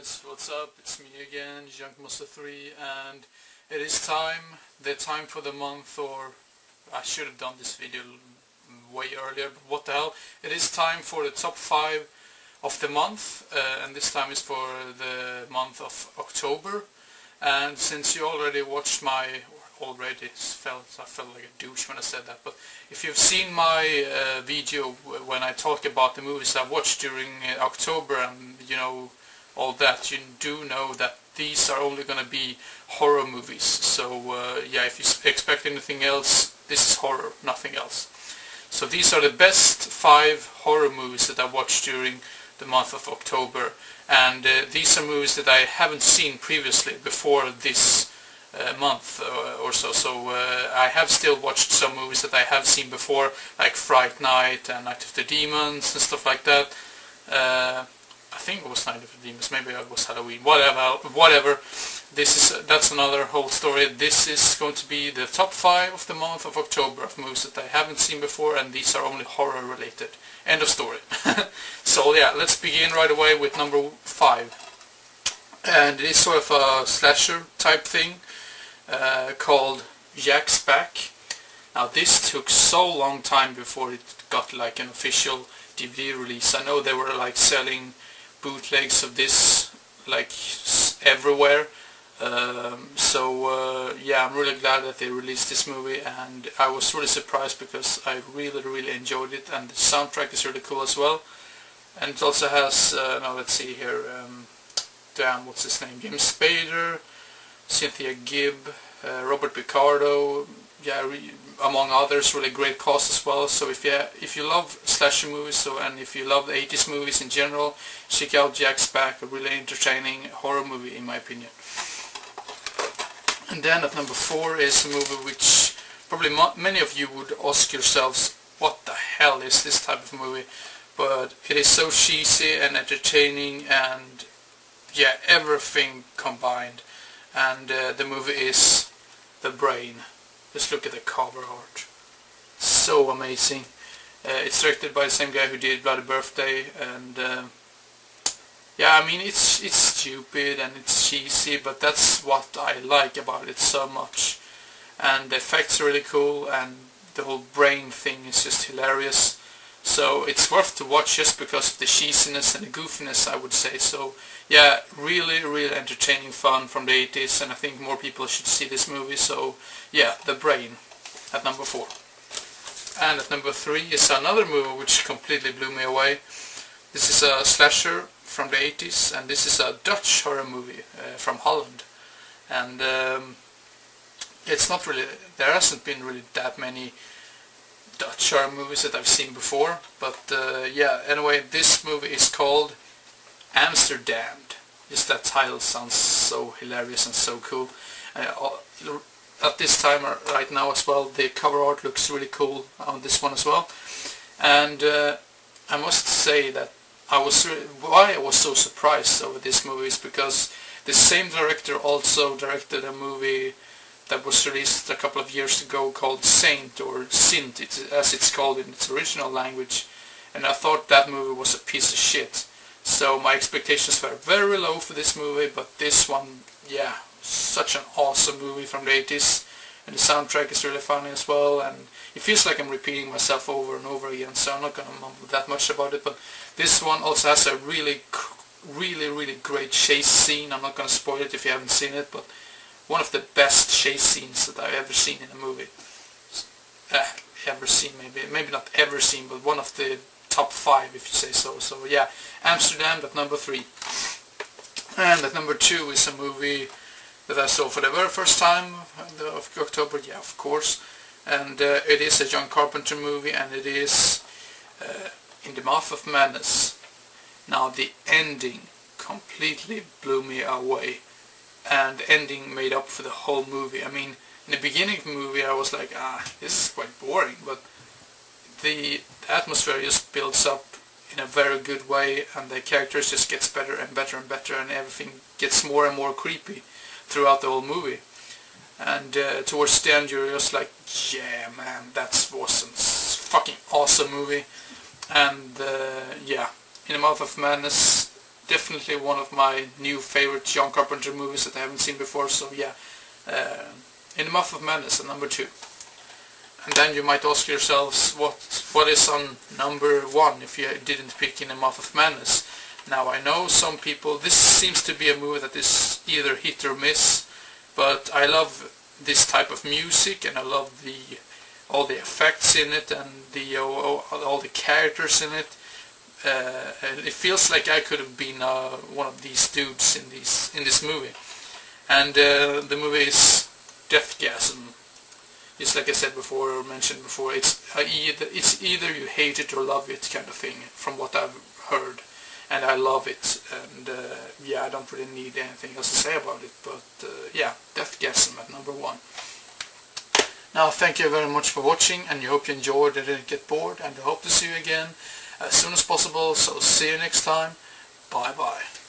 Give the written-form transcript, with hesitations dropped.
guys, what's up? It's me again, Junkmaster3, and it is time, the time for the month, or I should have done this video way earlier, but what the hell. It is time for the top 5 of the month, and this time is for the month of October. And since you already watched my, I felt like a douche when I said that, but if you've seen my video when I talk about the movies I've watched during October and you know all that, you do know that these are only gonna be horror movies. So yeah, if you expect anything else, this is horror, nothing else. So these are the best 5 horror movies that I watched during the month of October, and these are movies that I haven't seen previously before this month or so. So I have still watched some movies that I have seen before, like Fright Night and Night of the Demons and stuff like that. I think it was Night of the Demons, maybe it was Halloween, whatever. That's another whole story. This is going to be the top 5 of the month of October of movies that I haven't seen before, and these are only horror related. End of story. So yeah, let's begin right away with number 5. And it is sort of a slasher type thing called Jack's Back. Now this took so long time before it got like an official DVD release. I know they were like selling bootlegs of this like everywhere. Yeah, I'm really glad that they released this movie, and I was really surprised because I really enjoyed it, and the soundtrack is really cool as well. And it also has, now let's see here, damn, what's his name, James Spader, Cynthia Gibb, Robert Picardo, yeah, among others, really great cast as well. So if you love slasher movies, and if you love the 80s movies in general, check out Jack's Back, a really entertaining horror movie in my opinion. And then at number 4 is a movie which probably many of you would ask yourselves, what the hell is this type of movie? But it is so cheesy and entertaining, and yeah, everything combined. And the movie is The Brain. Just look at the cover art. So amazing. It's directed by the same guy who did Bloody Birthday, and yeah, I mean it's stupid and it's cheesy, but that's what I like about it so much. And the effects are really cool, and the whole brain thing is just hilarious. So it's worth to watch just because of the cheesiness and the goofiness, I would say. So yeah, really entertaining fun from the 80s, and I think more people should see this movie. So yeah, The Brain at number 4. And at number 3 is another movie which completely blew me away. This is a slasher from the 80s, and this is a Dutch horror movie from Holland. And it's not really, there hasn't been really that many Dutch horror movies that I've seen before, but yeah, anyway, this movie is called Amsterdam. Just that title sounds so hilarious and so cool. At this time right now as well, the cover art looks really cool on this one as well. And I must say that why I was so surprised over this movie is because the same director also directed a movie that was released a couple of years ago called Saint, or Sint as it's called in its original language, and I thought that movie was a piece of shit. So my expectations were very low for this movie, but this one, yeah, such an awesome movie from the 80s, and the soundtrack is really funny as well, and it feels like I'm repeating myself over and over again, so I'm not gonna mumble that much about it. But this one also has a really great chase scene. I'm not gonna spoil it if you haven't seen it, but one of the best chase scenes that I've ever seen in a movie. Ever seen, maybe not ever seen, but one of the top 5 if you say so. So yeah, Amsterdam at number 3. And at number 2 is a movie that I saw for the very first time of October, yeah, of course. And it is a John Carpenter movie, and it is In the Mouth of Madness. Now the ending completely blew me away, and the ending made up for the whole movie. I mean, in the beginning of the movie I was like, this is quite boring, but the atmosphere just builds up in a very good way, and the characters just gets better and better and better, and everything gets more and more creepy throughout the whole movie. And towards the end you're just like, yeah man, that's awesome, fucking awesome movie. And yeah, In the Mouth of Madness definitely one of my new favorite John Carpenter movies that I haven't seen before, so yeah. In the Mouth of Madness at number 2. And then you might ask yourselves what is on number 1 if you didn't pick In the Mouth of Madness. Now I know some people, this seems to be a movie that is either hit or miss, but I love this type of music, and I love all the effects in it, and all the characters in it. And it feels like I could have been one of these dudes in this movie. And the movie is Chasm. Just like I said before, or mentioned before, it's either you hate it or love it kind of thing, from what I've heard. And I love it, and yeah, I don't really need anything else to say about it, but yeah, Chasm at number 1. Now, thank you very much for watching, and I hope you enjoyed and didn't get bored, and I hope to see you again as soon as possible, so see you next time. Bye bye.